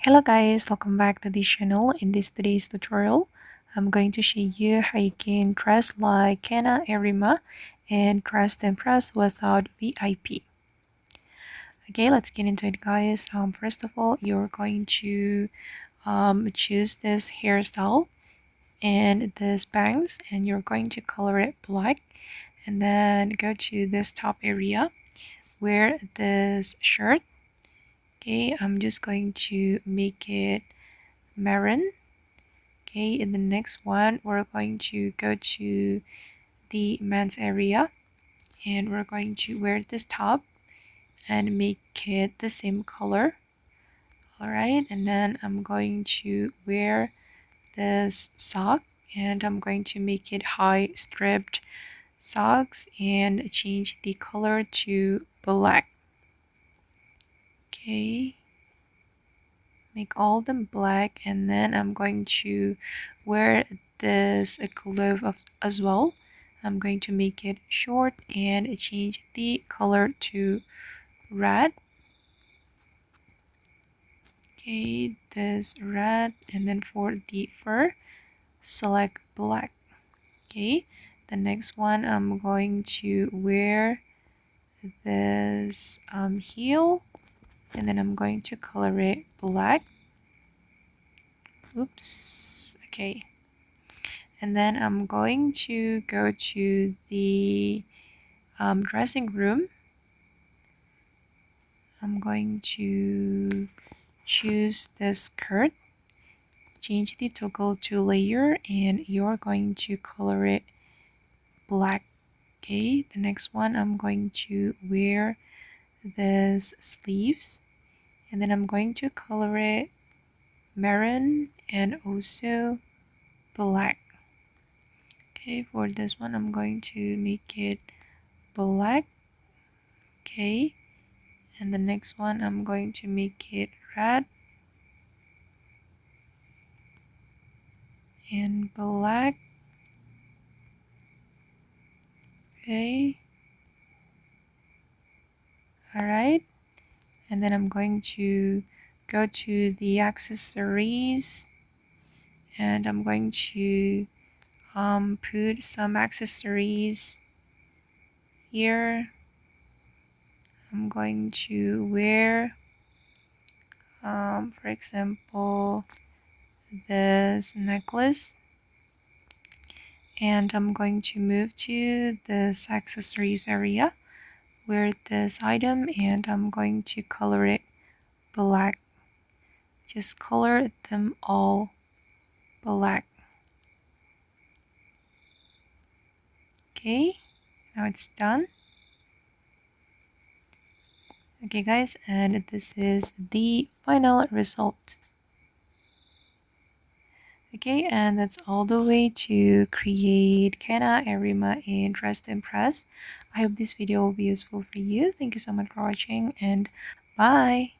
Hello guys, welcome back to this channel. In today's tutorial, I'm going to show you how you can dress like Kana Arima and dress to impress without VIP. Okay, let's get into it guys. First of all, you're going to choose this hairstyle and this bangs, and you're going to color it black, and then go to this top area, wear this shirt. Okay, I'm just going to make it maroon. Okay, in the next one, we're going to go to the men's area, and we're going to wear this top and make it the same color. Alright, and then I'm going to wear this sock, and I'm going to make it high stripped socks and change the color to black. Okay, make all of them black, and then I'm going to wear this glove as well. I'm going to make it short and change the color to red. Okay, this red, and then for the fur, select black. Okay, the next one, I'm going to wear this heel, and then I'm going to color it black. Oops, okay. And then I'm going to go to the dressing room. I'm going to choose this skirt, change the toggle to layer, and you're going to color it black. Okay, the next one, I'm going to wear this sleeves, and then I'm going to color it maroon and also black. Okay, for this one, I'm going to make it black. Okay, and the next one, I'm going to make it red and black. Okay, all right, and then I'm going to go to the accessories, and I'm going to put some accessories here. I'm going to wear for example, this necklace, and I'm going to move to this accessories area, wear this item, and I'm going to color it black. Just color them all black. Okay, now it's done. Okay guys, and this is the final result. Okay, and that's all the way to create Kana Arima and Dress to Impress. I hope this video will be useful for you. Thank you so much for watching, and bye.